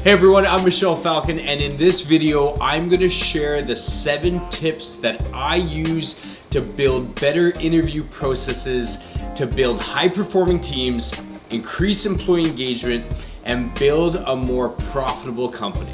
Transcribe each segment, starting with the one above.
Hey everyone, I'm Michelle Falcon, and in this video, I'm gonna share the 7 tips that I use to build better interview processes, to build high-performing teams, increase employee engagement, and build a more profitable company.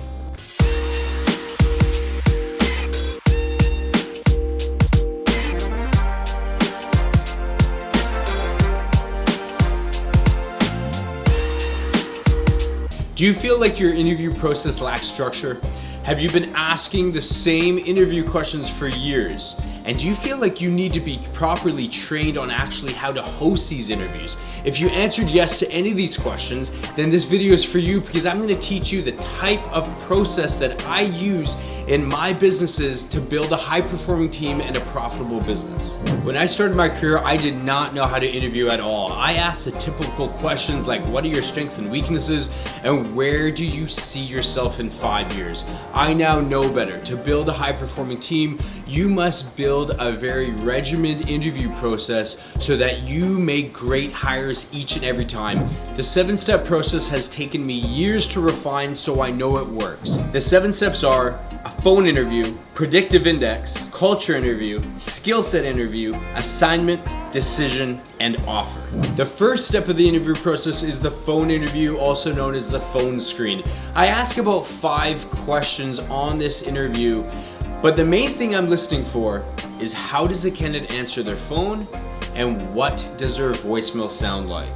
Do you feel like your interview process lacks structure? Have you been asking the same interview questions for years? And do you feel like you need to be properly trained on actually how to host these interviews? If you answered yes to any of these questions, then this video is for you, because I'm gonna teach you the type of process that I use in my businesses to build a high-performing team and a profitable business. When I started my career, I did not know how to interview at all. I asked the typical questions like, what are your strengths and weaknesses, and where do you see yourself in 5 years? I now know better. To build a high-performing team, you must build a very regimented interview process so that you make great hires each and every time. The 7-step process has taken me years to refine, so I know it works. The 7 steps are a phone interview, predictive index, culture interview, skill set interview, assignment, decision, and offer. The first step of the interview process is the phone interview, also known as the phone screen. I ask about 5 questions on this interview, but the main thing I'm listening for is how does the candidate answer their phone, and what does their voicemail sound like?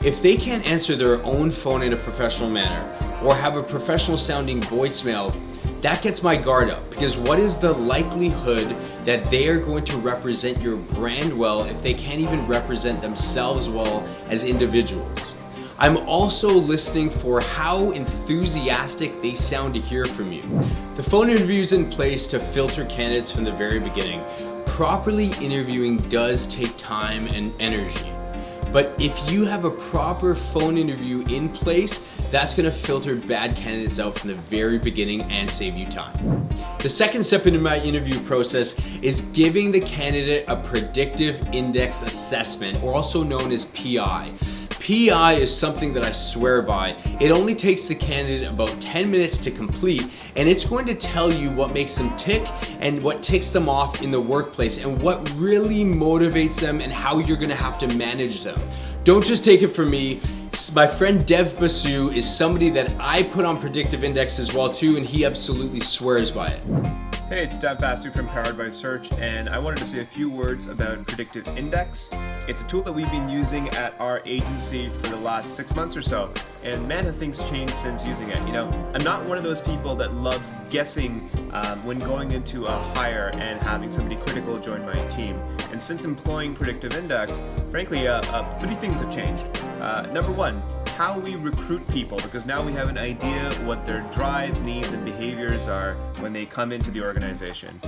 If they can't answer their own phone in a professional manner, or have a professional sounding voicemail, that gets my guard up, because what is the likelihood that they are going to represent your brand well if they can't even represent themselves well as individuals? I'm also listening for how enthusiastic they sound to hear from you. The phone interview is in place to filter candidates from the very beginning. Properly interviewing does take time and energy. But if you have a proper phone interview in place, that's gonna filter bad candidates out from the very beginning and save you time. The second step in my interview process is giving the candidate a predictive index assessment, or also known as PI. PI is something that I swear by. It only takes the candidate about 10 minutes to complete, and it's going to tell you what makes them tick and what ticks them off in the workplace and what really motivates them and how you're gonna have to manage them. Don't just take it from me. My friend Dev Basu is somebody that I put on predictive index as well too, and he absolutely swears by it. Hey, it's Dev Basu from Powered by Search, and I wanted to say a few words about Predictive Index. It's a tool that we've been using at our agency for the last 6 months or so, and man, have things changed since using it. You know, I'm not one of those people that loves guessing when going into a hire and having somebody critical join my team. And since employing Predictive Index, frankly, 3 things have changed. Number 1, how we recruit people, because now we have an idea what their drives, needs, and behaviors are when they come into the organization.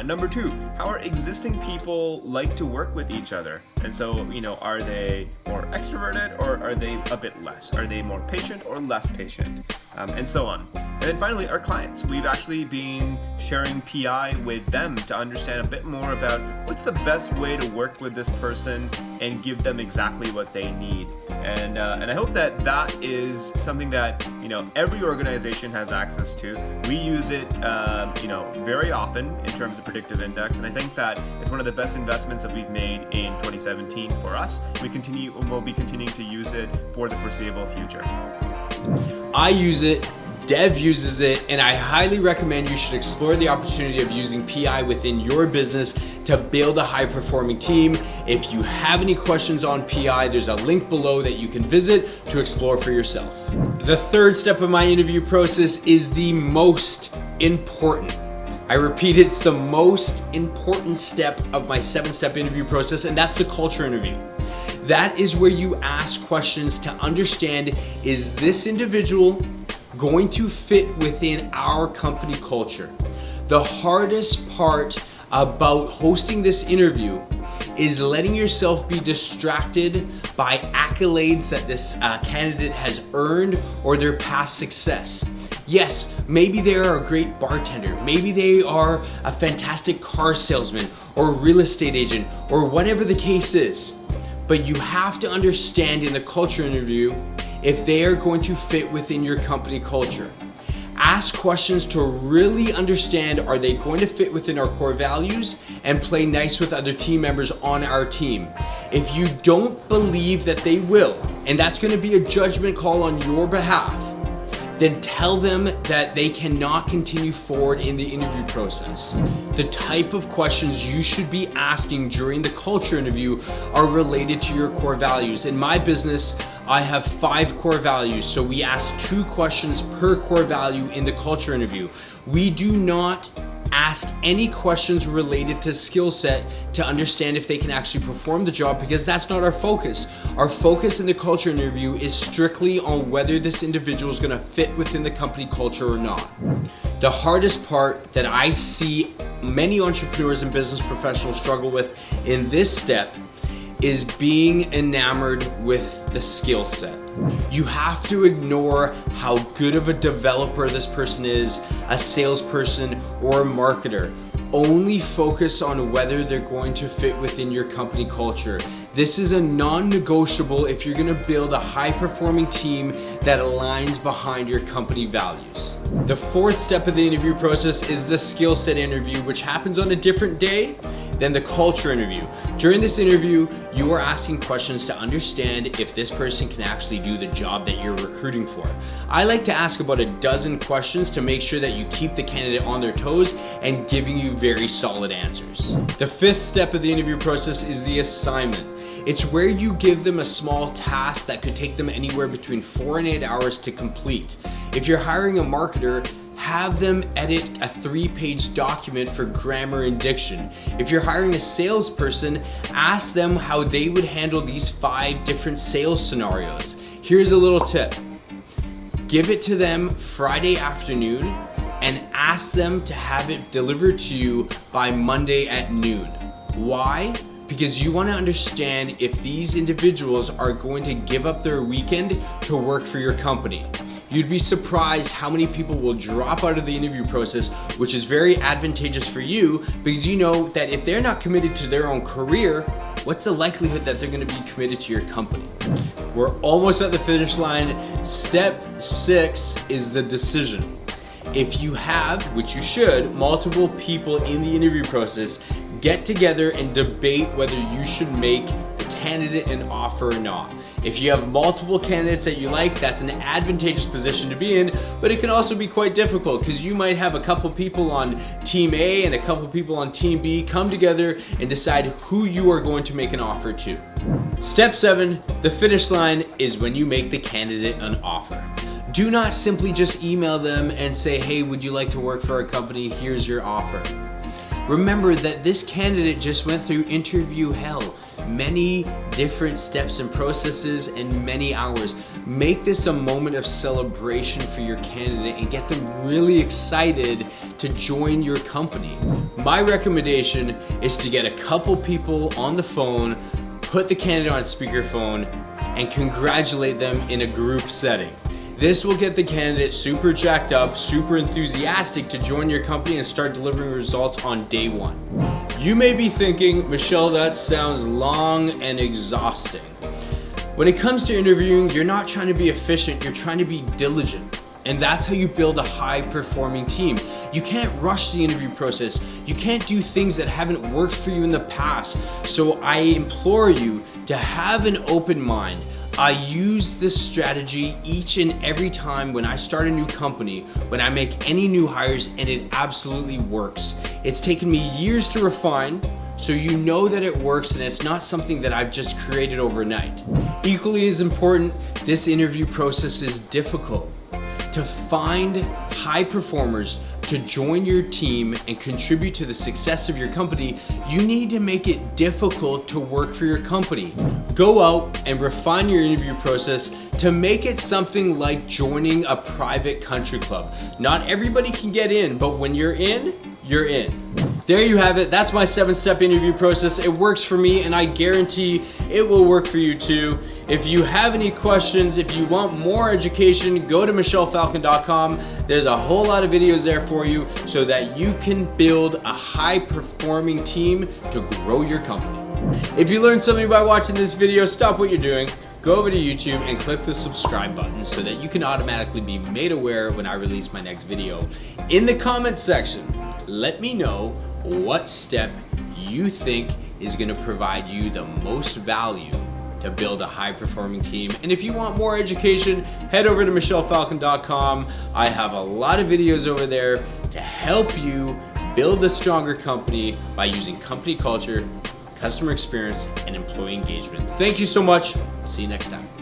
Number 2, how our existing people like to work with each other. And so, you know, are they more extroverted or are they a bit less? Are they more patient or less patient? And so on. And then finally, our clients. We've actually been sharing PI with them to understand a bit more about what's the best way to work with this person and give them exactly what they need. And I hope that that is something that, you know, every organization has access to. We use it, you know, very often in terms of predictive index, and I think that it's one of the best investments that we've made in 2017 for us. We'll be continuing to use it for the foreseeable future. I use it, Dev uses it, and I highly recommend you should explore the opportunity of using PI within your business to build a high-performing team. If you have any questions on PI, there's a link below that you can visit to explore for yourself. The third step of my interview process is the most important. I repeat, it's the most important step of my 7-step interview process, and that's the culture interview. That is where you ask questions to understand, is this individual going to fit within our company culture? The hardest part about hosting this interview is letting yourself be distracted by accolades that this candidate has earned or their past success. Yes, maybe they are a great bartender, maybe they are a fantastic car salesman or real estate agent or whatever the case is. But you have to understand in the culture interview, if they are going to fit within your company culture. Ask questions to really understand, are they going to fit within our core values and play nice with other team members on our team? If you don't believe that they will, and that's going to be a judgment call on your behalf, then tell them that they cannot continue forward in the interview process. The type of questions you should be asking during the culture interview are related to your core values. In my business, I have 5 core values, so we ask 2 questions per core value in the culture interview. We do not ask any questions related to skill set to understand if they can actually perform the job, because that's not our focus. Our focus in the culture interview is strictly on whether this individual is going to fit within the company culture or not. The hardest part that I see many entrepreneurs and business professionals struggle with in this step is being enamored with the skill set. You have to ignore how good of a developer this person is, a salesperson, or a marketer. Only focus on whether they're going to fit within your company culture. This is a non-negotiable if you're gonna build a high-performing team that aligns behind your company values. The 4th step of the interview process is the skill set interview, which happens on a different day than the culture interview. During this interview, you are asking questions to understand if this person can actually do the job that you're recruiting for. I like to ask about a dozen questions to make sure that you keep the candidate on their toes and giving you very solid answers. The 5th step of the interview process is the assignment. It's where you give them a small task that could take them anywhere between 4 and 8 hours to complete. If you're hiring a marketer, have them edit a 3-page document for grammar and diction. If you're hiring a salesperson, ask them how they would handle these 5 different sales scenarios. Here's a little tip. Give it to them Friday afternoon and ask them to have it delivered to you by Monday at noon. Why? Because you want to understand if these individuals are going to give up their weekend to work for your company. You'd be surprised how many people will drop out of the interview process, which is very advantageous for you because you know that if they're not committed to their own career, what's the likelihood that they're going to be committed to your company? We're almost at the finish line. Step 6 is the decision. If you have, which you should, multiple people in the interview process, get together and debate whether you should make the candidate an offer or not. If you have multiple candidates that you like, that's an advantageous position to be in, but it can also be quite difficult because you might have a couple people on team A and a couple people on team B come together and decide who you are going to make an offer to. Step 7, the finish line, is when you make the candidate an offer. Do not simply just email them and say, hey, would you like to work for our company? Here's your offer. Remember that this candidate just went through interview hell, many different steps and processes and many hours. Make this a moment of celebration for your candidate and get them really excited to join your company. My recommendation is to get a couple people on the phone, put the candidate on speakerphone, and congratulate them in a group setting. This will get the candidate super jacked up, super enthusiastic to join your company and start delivering results on day 1. You may be thinking, Michelle, that sounds long and exhausting. When it comes to interviewing, you're not trying to be efficient, you're trying to be diligent. And that's how you build a high-performing team. You can't rush the interview process. You can't do things that haven't worked for you in the past. So I implore you to have an open mind. I use this strategy each and every time when I start a new company, when I make any new hires, and it absolutely works. It's taken me years to refine, so you know that it works and it's not something that I've just created overnight. Equally as important, this interview process is difficult. To find high performers to join your team and contribute to the success of your company, you need to make it difficult to work for your company. Go out and refine your interview process to make it something like joining a private country club. Not everybody can get in, but when you're in, you're in. There you have it. That's my 7-step interview process. It works for me and I guarantee it will work for you too. If you have any questions, if you want more education, go to michellefalcon.com. There's a whole lot of videos there for you so that you can build a high-performing team to grow your company. If you learned something by watching this video, stop what you're doing. go over to YouTube and click the subscribe button so that you can automatically be made aware when I release my next video. In the comments section, let me know what step you think is going to provide you the most value to build a high-performing team. And if you want more education, head over to michellefalcon.com. I have a lot of videos over there to help you build a stronger company by using company culture, customer experience, and employee engagement. Thank you so much. I'll see you next time.